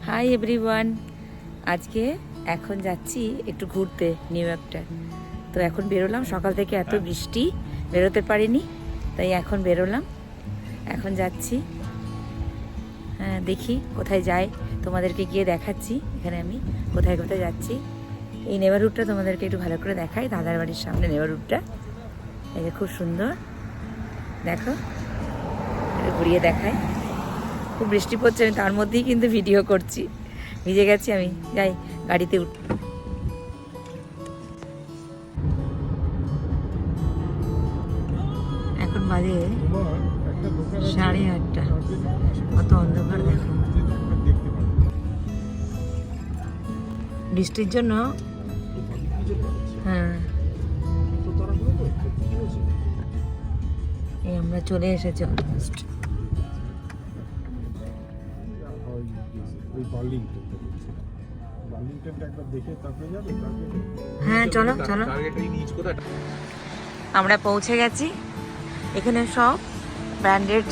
Hi everyone, আজকে এখন যাচ্ছি একটু ঘুরতে নিউ ইয়র্কটা। তো এখন বেরোলাম, সকাল থেকে এত বৃষ্টি বেরোতে পারিনি, তাই এখন বেরোলাম, এখন যাচ্ছি। হ্যাঁ, দেখি কোথায় যাই, তোমাদেরকে গিয়ে দেখাচ্ছি এখানে আমি কোথায় কোথায় যাচ্ছি। এই নেবারহুডটা তোমাদেরকে একটু ভালো করে দেখাই, দাদার বাড়ির সামনে নেবারহুডটা। এই যে খুব সুন্দর, দেখো একটু ঘুরিয়ে দেখাই। খুব বৃষ্টি পড়ছে, আমি তার মধ্যেই কিন্তু ভিডিও করছি, ভিজে গেছি আমি। যাই গাড়িতে উঠ। এখন বাজে 8:30, কত অন্ধকার দেখো। বৃষ্টির জন্য হ্যাঁ, এই আমরা চলে এসেছি অলমোস্ট। হ্যাঁ চলো চলো, আমরা পৌঁছে গেছি। এখানে সব ব্র্যান্ডেড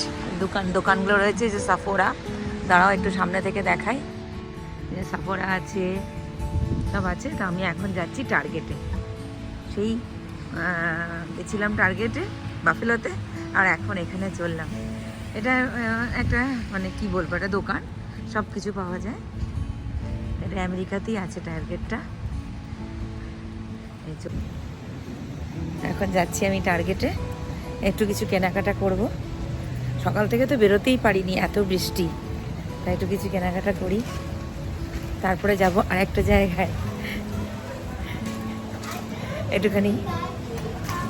দোকানগুলো রয়েছে, যে সাফোরা। দাঁড়াও একটু সামনে থেকে দেখাই, যে সাফোরা আছে, সব আছে। তো আমি এখন যাচ্ছি টার্গেটে। সেই গেছিলাম টার্গেটে বাফেলোতে, আর এখন এখানে চললাম। এটা একটা মানে কি বলবো, এটা দোকান, সব কিছু পাওয়া যায়। এটা আমেরিকাতেই আছে টার্গেটটা। এখন যাচ্ছি আমি টার্গেটে, একটু কিছু কেনাকাটা করব। সকাল থেকে তো বেরোতেই পারিনি, এত বৃষ্টি, তাই একটু কিছু কেনাকাটা করি, তারপরে যাব আরেকটা জায়গায়। একটুখানি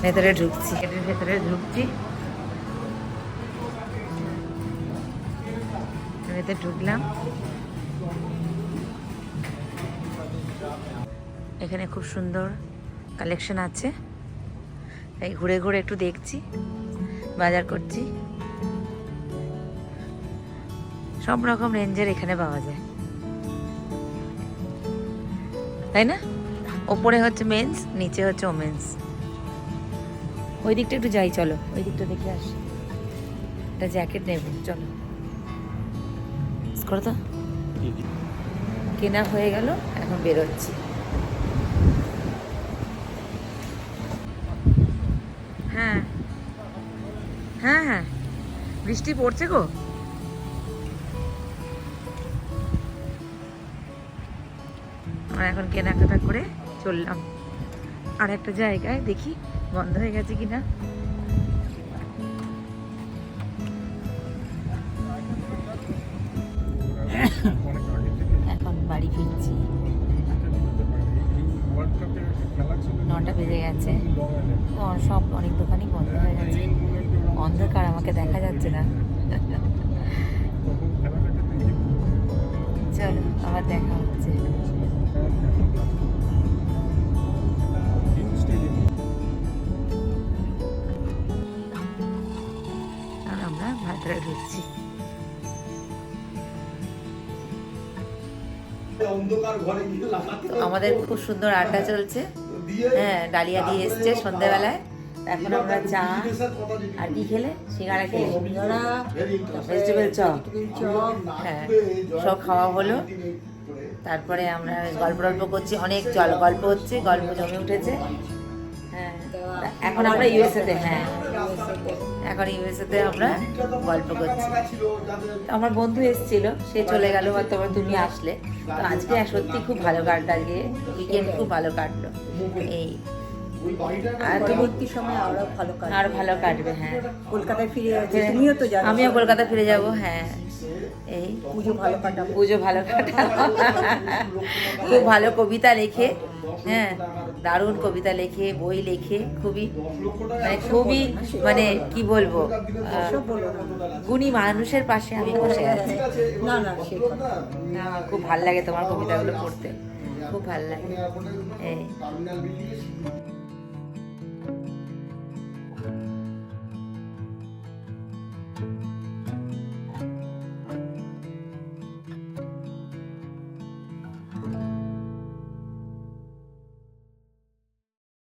ভেতরে ঢুকছি, এটার ভেতরে ঢুকছি, ভেতরে ঢুকলাম। এখানে খুব সুন্দর কালেকশন আছে, তাই ঘুরে ঘুরে একটু দেখছি, বাজার করছি। সব রকম রেঞ্জের এখানে পাওয়া যায়, তাই না? ওপরে হচ্ছে মেন্স, নিচে হচ্ছে ওমেন্স। ওই দিকটা একটু যাই, চলো ওই দিকটা দেখে আসি। একটা জ্যাকেট নেব, চলো করো তো। কেনা হয়ে গেল, এখন বেরোচ্ছি। হ্যাঁ হ্যাঁ হ্যাঁ, বৃষ্টি পড়ছে গো। আমরা এখন কেনাকাটা করে চললাম আর একটা জায়গায়, দেখি বন্ধ হয়ে গেছে কিনা। এখন বাড়ি ফিরছি, 9টা বেজে গেছে। সব অনেক দোকানই বন্ধ হয়ে গেছে, অন্ধকার, আমাকে দেখা যাচ্ছে না। চলো আবার দেখা হচ্ছে। আর আমরা ভেতরে ঢুকছি। আমাদের খুব সুন্দর আড্ডা চলছে। হ্যাঁ, ডালিয়া দিয়ে এসছে সন্ধ্যেবেলায়। এখন আমরা চা আর কি খেলে, সিঙ্গাড়া খেলে, ভেজিটেবল চপ, হ্যাঁ সব খাওয়া হলো। তারপরে আমরা গল্প করছি, অনেক গল্প হচ্ছে, গল্প জমে উঠেছে। হ্যাঁ, এখন আমরা ইউএসএতে, হ্যাঁ এখন ইউএসএতে আমরা গল্প করছি। আমার বন্ধু এসেছিল, সে চলে গেল, তারপর তুমি আসলে। তো আজকে সত্যি খুব ভালো কাটলো, আজকে উইকেন্ড খুব ভালো কাটলো। এই আর পরবর্তী সময় আরো ভালো কাটবে। হ্যাঁ, কলকাতায় ফিরে যাচ্ছে, তুমিও তো যাবে, আমিও কলকাতা ফিরে যাব। হ্যাঁ, এই পুজো ভালো কাটাবো, খুব ভালো কবিতা লেখে, হ্যাঁ দারুণ কবিতা লেখে, বই লেখে, খুবই মানে কি বলবো, গুণী মানুষের পাশে আমি বসে আছি। না খুব ভাল লাগে তোমার কবিতাগুলো পড়তে, খুব ভাল লাগে। এই